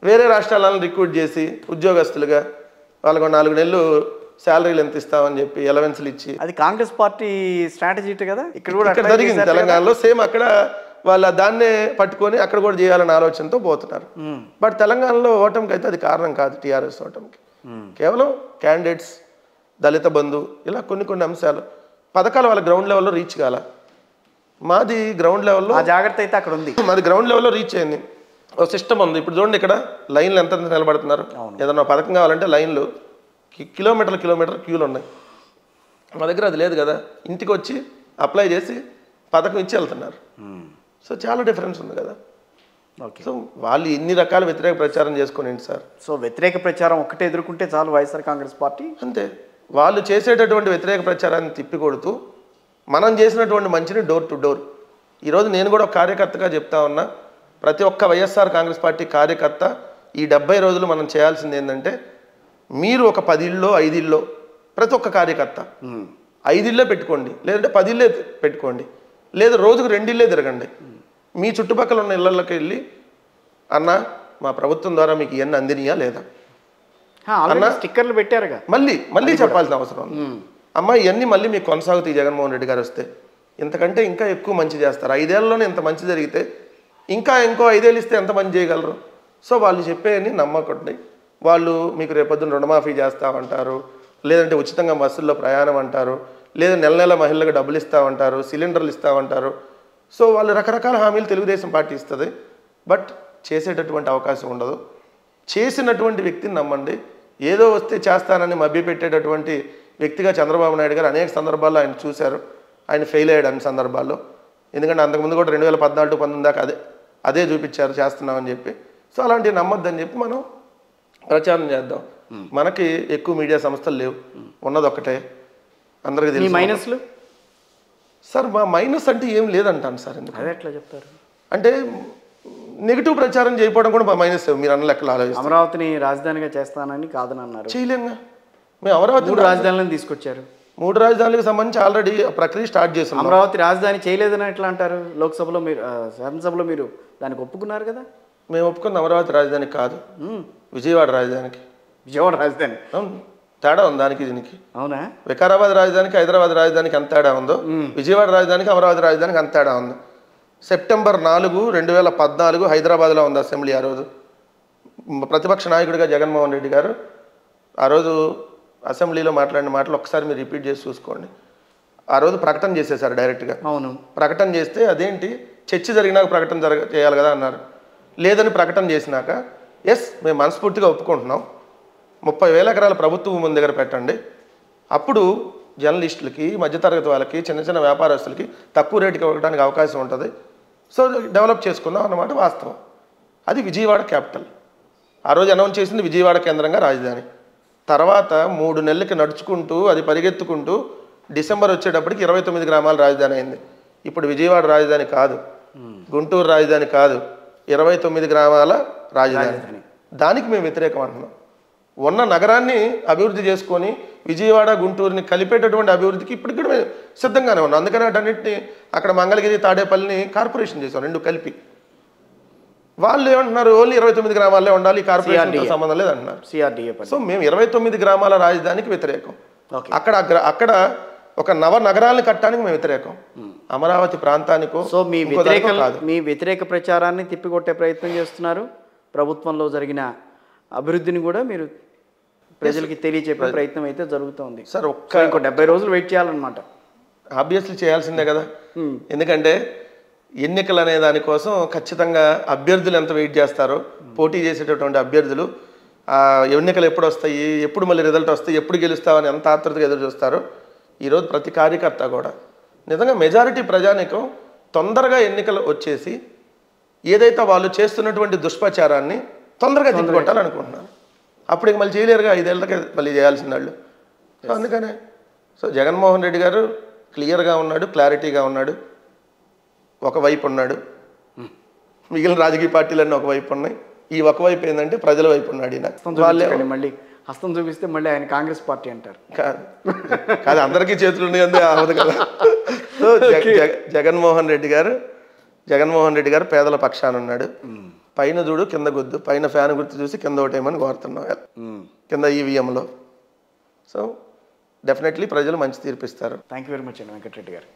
వేరే రాష్ట్రాలను రిక్రూట్ చేసి ఉద్యోగస్తులుగా వాళ్ళకు 4 నెలలు శాలరీలు ఎంత ఇస్తామని చెప్పి ఎలవెన్స్లు ఇచ్చి, అది కాంగ్రెస్ పార్టీ స్ట్రాటజీ కదా. ఇక్కడ జరిగింది తెలంగాణలో సేమ్. అక్కడ వాళ్ళ దాన్నే పట్టుకొని అక్కడ కూడా చేయాలనే ఆలోచనతో పోతున్నారు. బట్ తెలంగాణలో ఓటమికి అయితే అది కారణం కాదు. టీఆర్ఎస్ ఓటమికి కేవలం క్యాండిడేట్స్, దళిత బంధు, ఇలా కొన్ని అంశాలు, పథకాలు వాళ్ళ గ్రౌండ్ లెవెల్లో రీచ్ కాల. మాది గ్రౌండ్ లెవెల్లో జాగ్రత్త అయితే అక్కడ ఉంది. మాది గ్రౌండ్ లెవెల్లో రీచ్ అయింది. ఒక సిస్టమ్ ఉంది. ఇప్పుడు చూడండి, ఇక్కడ లైన్లు ఎంత నిలబడుతున్నారు. ఏదన్నా పథకం కావాలంటే లైన్లు కిలోమీటర్ల క్యూలు ఉన్నాయి. మా దగ్గర అది లేదు కదా. ఇంటికి వచ్చి అప్లై చేసి పథకం ఇచ్చి వెళ్తున్నారు. సో చాలా డిఫరెన్స్ ఉంది కదా. సో వాళ్ళు ఇన్ని రకాల వ్యతిరేక ప్రచారం చేసుకోండి సార్. సో వ్యతిరేక ప్రచారం ఒక్కటే ఎదుర్కొంటే చాలు వైఎస్ఆర్ కాంగ్రెస్ పార్టీ. అంతే. వాళ్ళు చేసేటటువంటి వ్యతిరేక ప్రచారాన్ని తిప్పికొడుతూ మనం చేసినటువంటి మంచిని డోర్ టు డోర్. ఈరోజు నేను కూడా ఒక కార్యకర్తగా చెప్తా ఉన్నా, ప్రతి ఒక్క వైఎస్ఆర్ కాంగ్రెస్ పార్టీ కార్యకర్త ఈ 70 రోజులు మనం చేయాల్సింది ఏంటంటే, మీరు ఒక 10 ఇళ్ళో 5 ఇళ్ళో ప్రతి ఒక్క కార్యకర్త 5 ఇళ్ళే పెట్టుకోండి, లేదంటే 10 ఇళ్ళే పెట్టుకోండి, లేదా రోజుకు 2 ఇళ్ళే తిరగండి. మీ చుట్టుపక్కల ఉన్న ఇళ్ళకి వెళ్ళి, అన్న మా ప్రభుత్వం ద్వారా మీకు ఇవన్నీ అందినయా లేదా అన్న స్టిక్కర్లు పెట్టారుగా, మళ్ళీ చెప్పాల్సిన అవసరం. అమ్మ ఇవన్నీ మళ్ళీ మీకు కొనసాగుతాయి జగన్మోహన్ రెడ్డి గారు వస్తే. ఇంతకంటే ఇంకా ఎక్కువ మంచి చేస్తారు. 5 ఏళ్లలోనే ఇంత మంచి జరిగితే ఇంకో 5 ఏళ్ళు ఇస్తే ఎంత మంచి చేయగలరు. సో వాళ్ళు చెప్పేయని నమ్మకండి. వాళ్ళు మీకు రేపొద్దున రుణమాఫీ చేస్తామంటారు, లేదంటే ఉచితంగా బస్సుల్లో ప్రయాణం అంటారు, లేదా నెల మహిళలకు డబ్బులు ఇస్తామంటారు, సిలిండర్లు ఇస్తామంటారు. సో వాళ్ళు రకరకాల హామీలు తెలుగుదేశం పార్టీ ఇస్తుంది. బట్ చేసేటటువంటి అవకాశం ఉండదు. చేసినటువంటి వ్యక్తిని నమ్మండి. ఏదో వస్తే చేస్తానని మభ్యపెట్టేటటువంటి వ్యక్తిగా చంద్రబాబు నాయుడు గారు అనేక సందర్భాల్లో ఆయన చూశారు. ఆయన ఫెయిల్ అయ్యాడు అన్ని సందర్భాల్లో. ఎందుకంటే అంతకుముందు కూడా 2014-19 దాకా అదే చూపించారు చేస్తున్నామని చెప్పి. సో అలాంటివి నమ్మొద్దని చెప్పి మనం ప్రచారం చేద్దాం. మనకి ఎక్కువ మీడియా సంస్థలు లేవు, ఉన్నది ఒక్కటే, అందరికీ తెలుసు. మైనస్లు సార్, మా మైనస్ అంటే ఏం లేదంటాను సార్. ఎందుకు అదే ఎట్లా చెప్తారు అంటే నెగిటివ్ ప్రచారం చేయకపోవడం కూడా మా మైనస్. మీరు అన్న లెక్కలు ఆలోచిస్తారు. అమరావతిని రాజధానిగా చేస్తానని కాదని అన్నారు. చేయలేంగా. మేము అమరావతి 3 రాజధానులను తీసుకొచ్చారు. 3 రాజధానులకు సంబంధించి ఆల్రెడీ ప్రక్రియ స్టార్ట్ చేస్తున్నాం. అమరావతి రాజధాని చేయలేదని ఎట్లా అంటారు? లోక్సభలో మీరు, శాసనసభలో మీరు దానికి ఒప్పుకున్నారు కదా. మేము ఒప్పుకున్న అమరావతి రాజధానికి కాదు, విజయవాడ రాజధానికి. విజయవాడ రాజధాని తేడా ఉంది దానికి దీనికి. అవునా? వికారాబాద్ రాజధానికి హైదరాబాద్ రాజధానికి ఎంత తేడా ఉందో, విజయవాడ రాజధానికి అమరావతి రాజధానికి అంత తేడా ఉంది. సెప్టెంబర్ 4, 2014 హైదరాబాద్లో ఉంది అసెంబ్లీ. ఆ రోజు ప్రతిపక్ష నాయకుడిగా జగన్మోహన్ రెడ్డి గారు ఆ రోజు అసెంబ్లీలో మాట్లాడిన మాటలు ఒకసారి మీరు రిపీట్ చేసి చూసుకోండి. ఆ రోజు ప్రకటన చేసేసారు డైరెక్ట్గా. అవును. ప్రకటన చేస్తే అదేంటి చర్చ జరిగినాక ప్రకటన చేయాలి కదా అన్నారు. లేదని ప్రకటన చేసినాక ఎస్ మేము మనస్ఫూర్తిగా ఒప్పుకుంటున్నాం, 30,000 ఎకరాల ప్రభుత్వ భూమి దగ్గర పెట్టండి, అప్పుడు జర్నలిస్టులకి, మధ్యతరగతి వాళ్ళకి, చిన్న వ్యాపారస్తులకి తక్కువ రేటుకి ఇవ్వడానికి అవకాశం ఉంటుంది. సో డెవలప్ చేసుకుందాం అన్నమాట వాస్తవం. అది విజయవాడ క్యాపిటల్. ఆ రోజు అనౌన్స్ చేసింది విజయవాడ కేంద్రంగా రాజధాని. తర్వాత 3 నెలలకి నడుచుకుంటూ అది పరిగెత్తుకుంటూ డిసెంబర్ వచ్చేటప్పటికి 29 గ్రామాల రాజధాని అయింది. ఇప్పుడు విజయవాడ రాజధాని కాదు, గుంటూరు రాజధాని కాదు, 29 గ్రామాల రాజధాని. దానికి మేము వ్యతిరేకం అంటున్నాం. ఉన్న నగరాన్ని అభివృద్ధి చేసుకొని విజయవాడ గుంటూరుని కలిపేటటువంటి అభివృద్ధికి ఇప్పటికి కూడా మేము సిద్ధంగానే ఉన్నాం. అందుకని అటన్నిటిని అక్కడ మంగళగిరి, తాడేపల్లిని కార్పొరేషన్ చేసాం, 2 కలిపి. వాళ్ళు ఏమంటున్నారు, ఓన్లీ 29 గ్రామాలే ఉండాలి, కార్పొరేషన్తో సంబంధం లేదంటున్నారు. సో మేము 29 గ్రామాల రాజధానికి వ్యతిరేకం. అక్కడ ఒక నగరాలను కట్టడానికి మేము వ్యతిరేకం, అమరావతి ప్రాంతానికో. సో మీ వ్యతిరేక ప్రచారాన్ని తిప్పికొట్టే ప్రయత్నం చేస్తున్నారు. ప్రభుత్వంలో జరిగిన అభివృద్ధిని కూడా మీరు ప్రజలకి తెలియచెప్పే ప్రయత్నం అయితే జరుగుతుంది సార్. ఇంకో 70 రోజులు వెయిట్ చేయాలన్నమాట. ఆబ్వియస్లీ చేయాల్సిందే కదా. ఎందుకంటే ఎన్నికలు అనే దానికోసం ఖచ్చితంగా అభ్యర్థులు ఎంత వెయిట్ చేస్తారో, పోటీ చేసేటటువంటి అభ్యర్థులు ఎన్నికలు ఎప్పుడు వస్తాయి, ఎప్పుడు మళ్ళీ రిజల్ట్ వస్తాయి, ఎప్పుడు గెలుస్తామని ఎంత ఆతృతగా ఎదురు చూస్తారో ఈరోజు ప్రతి కార్యకర్త కూడా. నిజంగా మెజారిటీ ప్రజానీకం తొందరగా ఎన్నికలు వచ్చేసి ఏదైతే వాళ్ళు చేస్తున్నటువంటి దుష్ప్రచారాన్ని తొందరగా తిప్పికొట్టాలనుకుంటున్నారు. అప్పుడు మళ్ళీ చేయలేరుగా, 5 ఏళ్ళకే మళ్ళీ చేయాల్సిన వాళ్ళు. సో అందుకనే జగన్మోహన్ రెడ్డి గారు క్లియర్గా ఉన్నాడు, క్లారిటీగా ఉన్నాడు. ఒకవైపు ఉన్నాడు, మిగిలిన రాజకీయ పార్టీలన్నీ ఒకవైపు ఉన్నాయి. ఈ ఒకవైపు ఏంటంటే ప్రజల వైపు ఉన్నాడు ఈయన. మళ్ళీ హస్తం చూపిస్తే మళ్ళీ ఆయన కాంగ్రెస్ పార్టీ అంటారు. కాదు, అందరికీ చేతులు ఉన్నాయి అంతే అవదు కదా. సో జగన్మోహన్ రెడ్డి గారు పేదల పక్షాన ఉన్నాడు. పైన చూడు కింద గుద్దు, పైన ఫ్యాన్ గుర్తు చూసి కింద ఒకటేమని కోరుతున్నాం కింద ఈవీఎంలో. సో డెఫినెట్లీ ప్రజలు మంచి తీర్పిస్తారు. థ్యాంక్ యూ వెరీ మచ్ అండి వెంకటరెడ్డి గారు.